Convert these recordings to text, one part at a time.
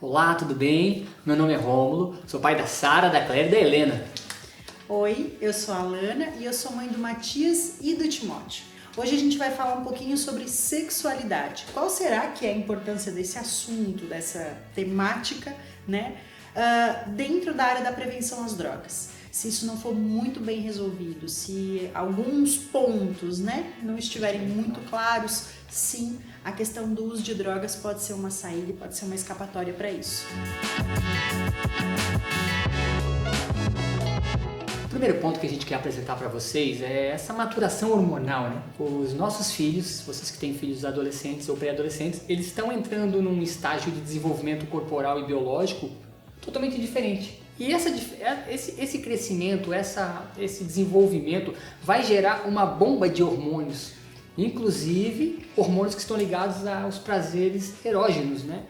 Olá, tudo bem? Meu nome é Rômulo, sou pai da Sara, da Cléria e da Helena. Oi, eu sou a Alana e eu sou mãe do Matias e do Timóteo. Hoje a gente vai falar um pouquinho sobre sexualidade. Qual será que é a importância desse assunto, dessa temática, né? Dentro da área da prevenção às drogas. Se isso não for muito bem resolvido, se alguns pontos, né, não estiverem muito claros, sim, a questão do uso de drogas pode ser uma saída, pode ser uma escapatória para isso. O primeiro ponto que a gente quer apresentar para vocês é essa maturação hormonal, né? Os nossos filhos, vocês que têm filhos adolescentes ou pré-adolescentes, eles estão entrando num estágio de desenvolvimento corporal e biológico totalmente diferente. E esse crescimento, esse desenvolvimento vai gerar uma bomba de hormônios, inclusive hormônios que estão ligados aos prazeres erógenos, né?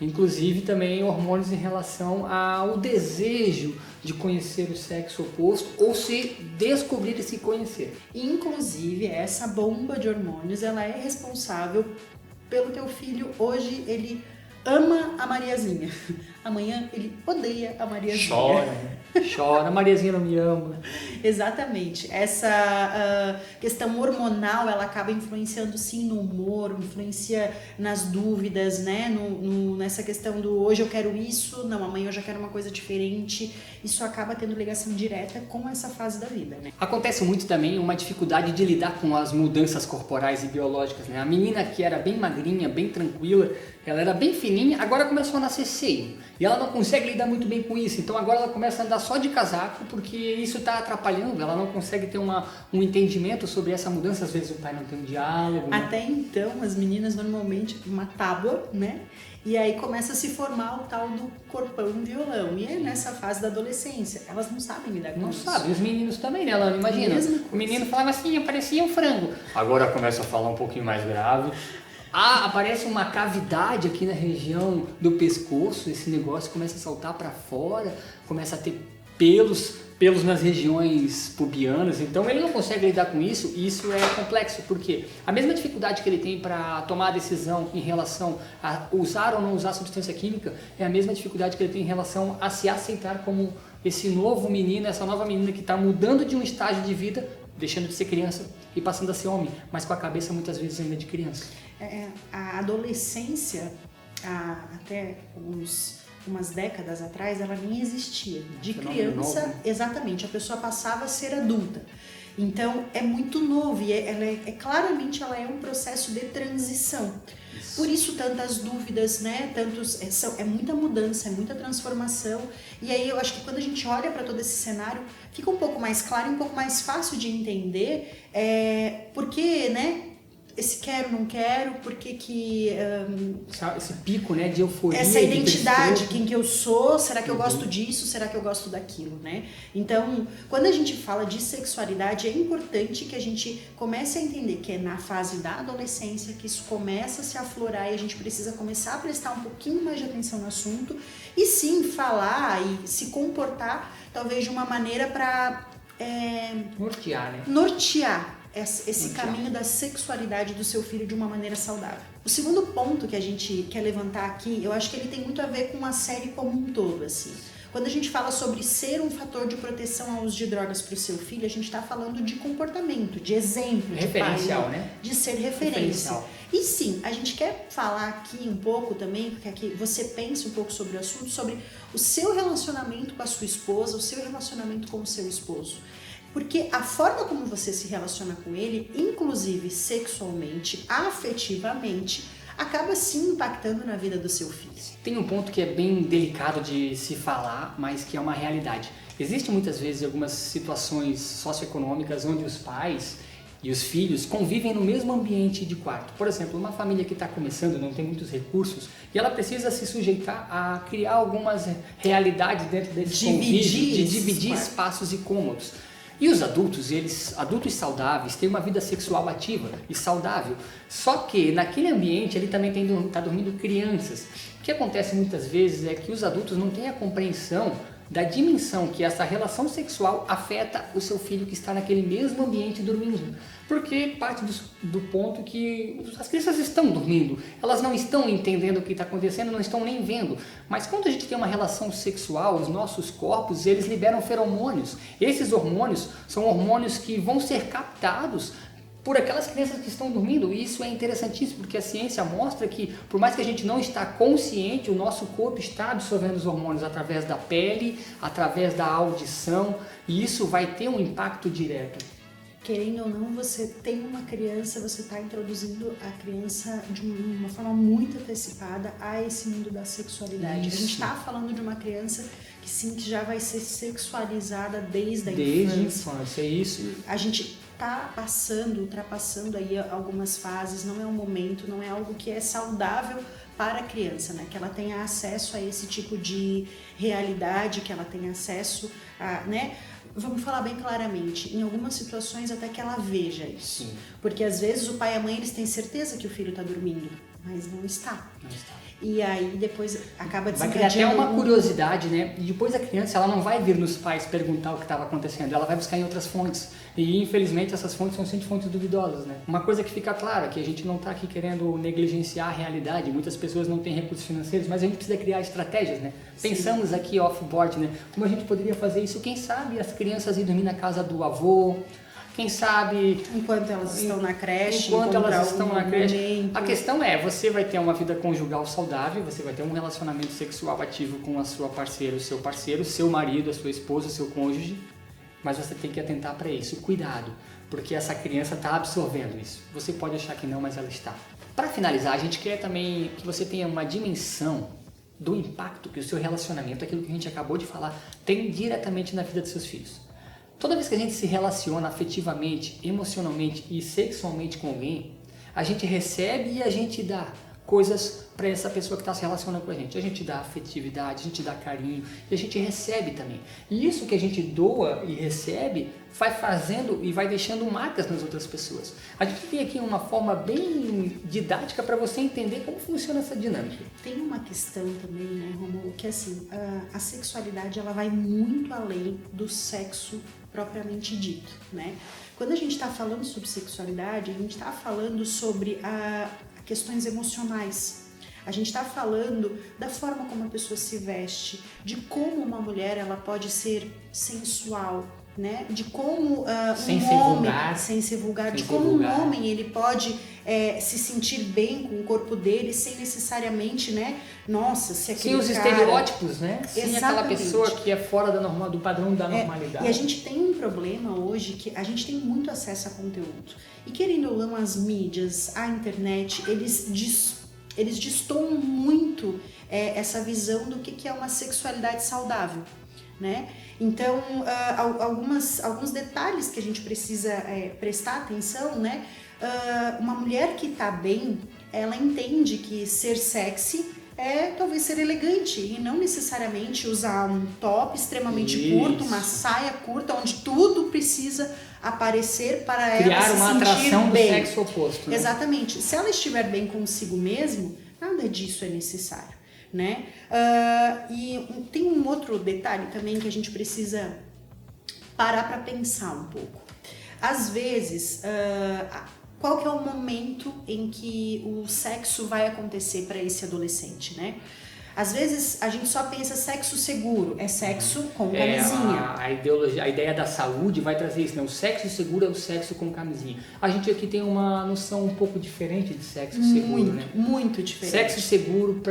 Inclusive também hormônios em relação ao desejo de conhecer o sexo oposto ou se descobrir e se conhecer. Inclusive, essa bomba de hormônios, ela é responsável pelo teu filho. Hoje ele ama a Mariazinha. Amanhã ele odeia a Mariazinha. Chora, né? Chora, a Mariazinha não me ama. Exatamente. Essa questão hormonal, ela acaba influenciando sim no humor, influencia nas dúvidas, né? Nessa questão do hoje eu quero isso, não, amanhã eu já quero uma coisa diferente. Isso acaba tendo ligação direta com essa fase da vida, né? Acontece muito também uma dificuldade de lidar com as mudanças corporais e biológicas, né? A menina que era bem magrinha, bem tranquila, ela era bem fininha, agora começou a nascer seio. E ela não consegue lidar muito bem com isso, então agora ela começa a andar só de casaco, porque isso está atrapalhando, ela não consegue ter um entendimento sobre essa mudança, às vezes o pai não tem um diálogo. Né? Até então, as meninas normalmente, uma tábua, né? E aí começa a se formar o tal do corpão violão. E é nessa fase da adolescência, elas não sabem lidar com isso. Não sabem, os meninos também, né, Alana? Imagina, o menino falava assim, parecia um frango. Agora começa a falar um pouquinho mais grave. Aparece uma cavidade aqui na região do pescoço, esse negócio começa a saltar para fora, começa a ter pelos nas regiões pubianas, então ele não consegue lidar com isso e isso é complexo, porque a mesma dificuldade que ele tem para tomar a decisão em relação a usar ou não usar substância química é a mesma dificuldade que ele tem em relação a se aceitar como esse novo menino, essa nova menina que está mudando de um estágio de vida, deixando de ser criança e passando a ser homem, mas com a cabeça muitas vezes ainda de criança. A adolescência, até umas décadas atrás, ela nem existia. De criança, novo. Exatamente, a pessoa passava a ser adulta. Então, é muito novo e claramente ela é um processo de transição. Isso. Por isso, tantas dúvidas, né? É muita mudança, é muita transformação. E aí, eu acho que quando a gente olha para todo esse cenário, fica um pouco mais claro e um pouco mais fácil de entender porque, né? Esse quero, não quero, porque esse pico, né, de euforia. Essa identidade, quem que eu sou, será que eu gosto disso, será que eu gosto daquilo, né? Então, quando a gente fala de sexualidade, é importante que a gente comece a entender que é na fase da adolescência que isso começa a se aflorar e a gente precisa começar a prestar um pouquinho mais de atenção no assunto e sim, falar e se comportar, talvez de uma maneira para... nortear, né? Nortear esse caminho da sexualidade do seu filho de uma maneira saudável. O segundo ponto que a gente quer levantar aqui, eu acho que ele tem muito a ver com a série como um todo, assim. Quando a gente fala sobre ser um fator de proteção ao uso de drogas para o seu filho, a gente está falando de comportamento, de exemplo, de referencial, pai, né? De ser referência. E sim, a gente quer falar aqui um pouco também, porque aqui você pense um pouco sobre o assunto, sobre o seu relacionamento com a sua esposa, o seu relacionamento com o seu esposo. Porque a forma como você se relaciona com ele, inclusive sexualmente, afetivamente, acaba sim impactando na vida do seu filho. Tem um ponto que é bem delicado de se falar, mas que é uma realidade. Existem muitas vezes algumas situações socioeconômicas onde os pais e os filhos convivem no mesmo ambiente de quarto. Por exemplo, uma família que está começando, não tem muitos recursos, e ela precisa se sujeitar a criar algumas realidades dentro desse convívio, de dividir espaços e cômodos. E os adultos, adultos saudáveis, têm uma vida sexual ativa e saudável. Só que naquele ambiente ele também está dormindo crianças. O que acontece muitas vezes é que os adultos não têm a compreensão da dimensão que essa relação sexual afeta o seu filho que está naquele mesmo ambiente dormindo. Porque parte do ponto que as crianças estão dormindo, elas não estão entendendo o que está acontecendo, não estão nem vendo. Mas quando a gente tem uma relação sexual, os nossos corpos, eles liberam feromônios. Esses hormônios são hormônios que vão ser captados por aquelas crianças que estão dormindo. E isso é interessantíssimo, porque a ciência mostra que, por mais que a gente não está consciente, o nosso corpo está absorvendo os hormônios através da pele, através da audição, e isso vai ter um impacto direto. Querendo ou não, você tem uma criança, você está introduzindo a criança de uma forma muito antecipada a esse mundo da sexualidade. Isso. A gente está falando de uma criança que sim, que já vai ser sexualizada desde a infância, é isso. A gente está ultrapassando aí algumas fases, não é um momento, não é algo que é saudável para a criança, né? Que ela tenha acesso a esse tipo de realidade, que ela tenha acesso a, né? Vamos falar bem claramente, em algumas situações até que ela veja isso. Sim. Porque às vezes o pai e a mãe eles têm certeza que o filho está dormindo, mas não está. Não está. E aí depois acaba desencadeando... Vai criar até uma curiosidade, né? E depois a criança ela não vai vir nos pais perguntar o que estava acontecendo, ela vai buscar em outras fontes. E infelizmente essas fontes são sempre fontes duvidosas, né? Uma coisa que fica clara é que a gente não está aqui querendo negligenciar a realidade, muitas pessoas não têm recursos financeiros, mas a gente precisa criar estratégias, né? Sim. Pensamos aqui off-board, né? Como a gente poderia fazer isso? Quem sabe as crianças ir dormir na casa do avô, quem sabe... Enquanto elas estão na creche. Enquanto elas estão na creche. A questão é, você vai ter uma vida conjugal saudável, você vai ter um relacionamento sexual ativo com a sua parceira, o seu parceiro, seu marido, a sua esposa, o seu cônjuge, mas você tem que atentar para isso. Cuidado, porque essa criança está absorvendo isso. Você pode achar que não, mas ela está. Para finalizar, a gente quer também que você tenha uma dimensão do impacto que o seu relacionamento, aquilo que a gente acabou de falar, tem diretamente na vida dos seus filhos. Toda vez que a gente se relaciona afetivamente, emocionalmente e sexualmente com alguém, a gente recebe e a gente dá coisas para essa pessoa que está se relacionando com a gente. A gente dá afetividade, a gente dá carinho e a gente recebe também. E isso que a gente doa e recebe vai fazendo e vai deixando marcas nas outras pessoas. A gente tem aqui uma forma bem didática para você entender como funciona essa dinâmica. Tem uma questão também, né, Romulo, que assim, a sexualidade ela vai muito além do sexo propriamente dito, né? Quando a gente está falando sobre sexualidade, a gente está falando sobre questões emocionais. A gente está falando da forma como a pessoa se veste, de como uma mulher ela pode ser sensual, né? De como sem ser vulgar, de como um homem ele pode se sentir bem com o corpo dele sem necessariamente, né? Nossa, se aquele os estereótipos, né? Sem aquela Exatamente. pessoa que é fora do padrão da normalidade. E a gente tem um problema hoje que a gente tem muito acesso a conteúdo. E querendo ou não, as mídias, a internet, eles destoam muito essa visão do que é uma sexualidade saudável, né? Então, alguns detalhes que a gente precisa prestar atenção, né? Uma mulher que tá bem, ela entende que ser sexy é talvez ser elegante e não necessariamente usar um top extremamente curto, uma saia curta, onde tudo precisa aparecer para criar ela se uma sentir atração bem. do sexo oposto. Né? Exatamente. Se ela estiver bem consigo mesmo, nada disso é necessário, né? E tem um outro detalhe também que a gente precisa parar para pensar um pouco. Às vezes, qual que é o momento em que o sexo vai acontecer para esse adolescente, né? Às vezes a gente só pensa sexo seguro, é sexo com camisinha. A ideia da saúde vai trazer isso, né? O sexo seguro é o sexo com camisinha. A gente aqui tem uma noção um pouco diferente de sexo seguro, né? Muito diferente. Sexo seguro,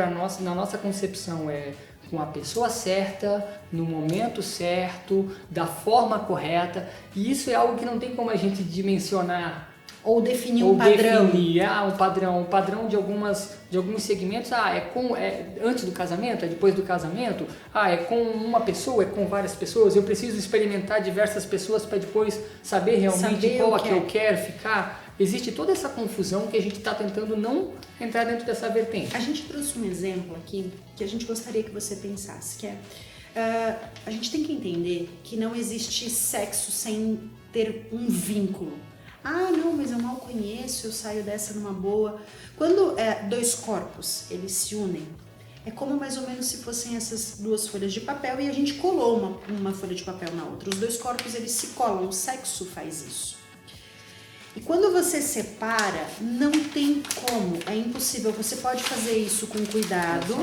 na nossa concepção, é com a pessoa certa, no momento certo, da forma correta. E isso é algo que não tem como a gente dimensionar. Ou definir um padrão. Um padrão de alguns segmentos. Antes do casamento, é depois do casamento. É com uma pessoa, é com várias pessoas. Eu preciso experimentar diversas pessoas para depois saber realmente qual que eu quero ficar. Existe toda essa confusão que a gente está tentando não entrar dentro dessa vertente. A gente trouxe um exemplo aqui que a gente gostaria que você pensasse, que a gente tem que entender que não existe sexo sem ter um vínculo. Não, mas eu mal conheço, eu saio dessa numa boa. Quando dois corpos, eles se unem, É como mais ou menos se fossem essas duas folhas de papel e a gente colou uma folha de papel na outra. Os dois corpos, eles se colam, o sexo faz isso. E quando você separa, não tem como, é impossível. Você pode fazer isso com cuidado.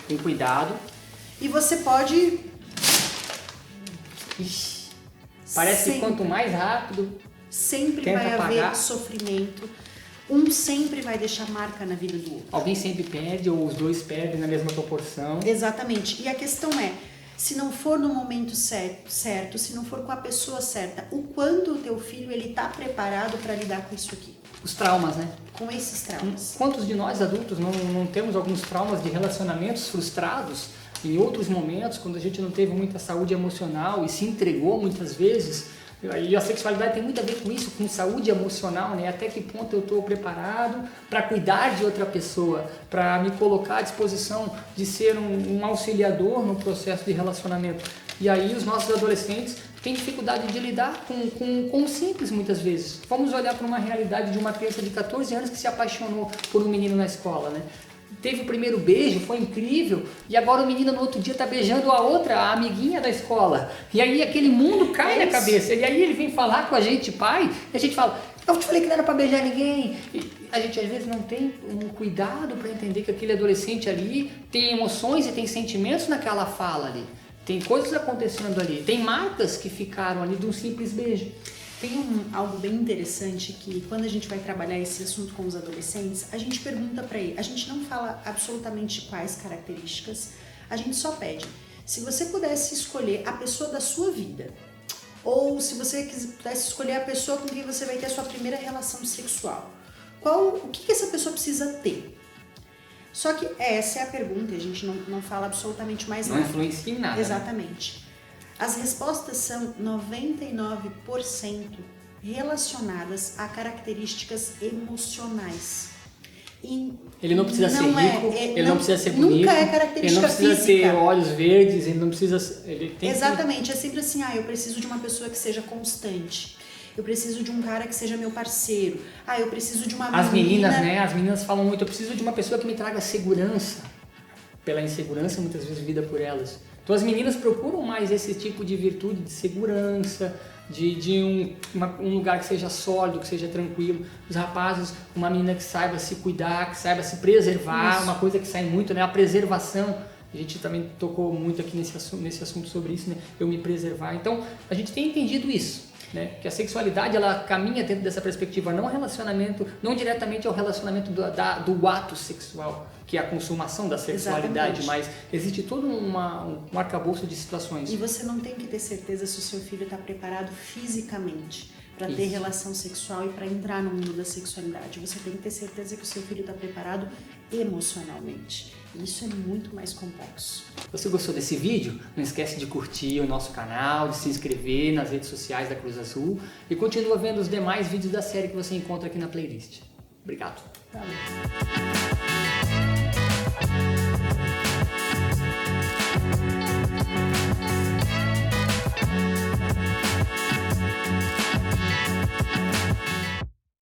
Com cuidado. E você pode... Ixi, parece que quanto mais rápido... Sempre vai haver sofrimento. Um sempre vai deixar marca na vida do outro. Alguém sempre perde ou os dois perdem na mesma proporção. Exatamente. E a questão é, se não for no momento certo, se não for com a pessoa certa, o quanto o teu filho ele tá preparado para lidar com isso aqui? Os traumas, né? Com esses traumas. Quantos de nós adultos não temos alguns traumas de relacionamentos frustrados em outros momentos, quando a gente não teve muita saúde emocional e se entregou muitas vezes? E a sexualidade tem muito a ver com isso, com saúde emocional, né? Até que ponto eu estou preparado para cuidar de outra pessoa, para me colocar à disposição de ser um auxiliador no processo de relacionamento. E aí os nossos adolescentes têm dificuldade de lidar com o simples muitas vezes. Vamos olhar para uma realidade de uma criança de 14 anos que se apaixonou por um menino na escola, né? Teve o primeiro beijo, foi incrível, e agora o menino no outro dia está beijando a amiguinha da escola. E aí aquele mundo cai na cabeça. E aí ele vem falar com a gente, pai, e a gente fala, eu te falei que não era para beijar ninguém. E a gente às vezes não tem um cuidado para entender que aquele adolescente ali tem emoções e tem sentimentos naquela fala ali. Tem coisas acontecendo ali, tem marcas que ficaram ali de um simples beijo. Tem algo bem interessante que quando a gente vai trabalhar esse assunto com os adolescentes, a gente pergunta para ele, a gente não fala absolutamente quais características, a gente só pede, se você pudesse escolher a pessoa da sua vida, ou se você pudesse escolher a pessoa com quem você vai ter a sua primeira relação sexual, o que essa pessoa precisa ter? Só que essa é a pergunta, a gente não fala absolutamente mais nada. Não influencia em nada. Exatamente. Né? As respostas são 99% relacionadas a características emocionais. E ele não precisa ser rico, ele não precisa ser bonito, nunca é característica ele não precisa física. ter olhos verdes, ele não precisa... Exatamente, é sempre assim, eu preciso de uma pessoa que seja constante. Eu preciso de um cara que seja meu parceiro. Eu preciso de uma menina... As meninas, né? As meninas falam muito, eu preciso de uma pessoa que me traga segurança. Pela insegurança, muitas vezes, vivida por elas. Então as meninas procuram mais esse tipo de virtude, de segurança, de um lugar que seja sólido, que seja tranquilo. Os rapazes, uma menina que saiba se cuidar, que saiba se preservar, isso. Uma coisa que sai muito, né? A preservação. A gente também tocou muito aqui nesse assunto sobre isso, né? Eu me preservar. Então a gente tem entendido isso. Né? Que a sexualidade ela caminha dentro dessa perspectiva, não diretamente ao relacionamento do ato sexual, que é a consumação da sexualidade, exatamente. Mas existe todo um arcabouço de situações. E você não tem que ter certeza se o seu filho está preparado fisicamente para ter relação sexual e para entrar no mundo da sexualidade. Você tem que ter certeza que o seu filho está preparado emocionalmente. Isso é muito mais complexo. Se você gostou desse vídeo, não esquece de curtir o nosso canal, de se inscrever nas redes sociais da Cruz Azul e continua vendo os demais vídeos da série que você encontra aqui na playlist. Obrigado. Valeu.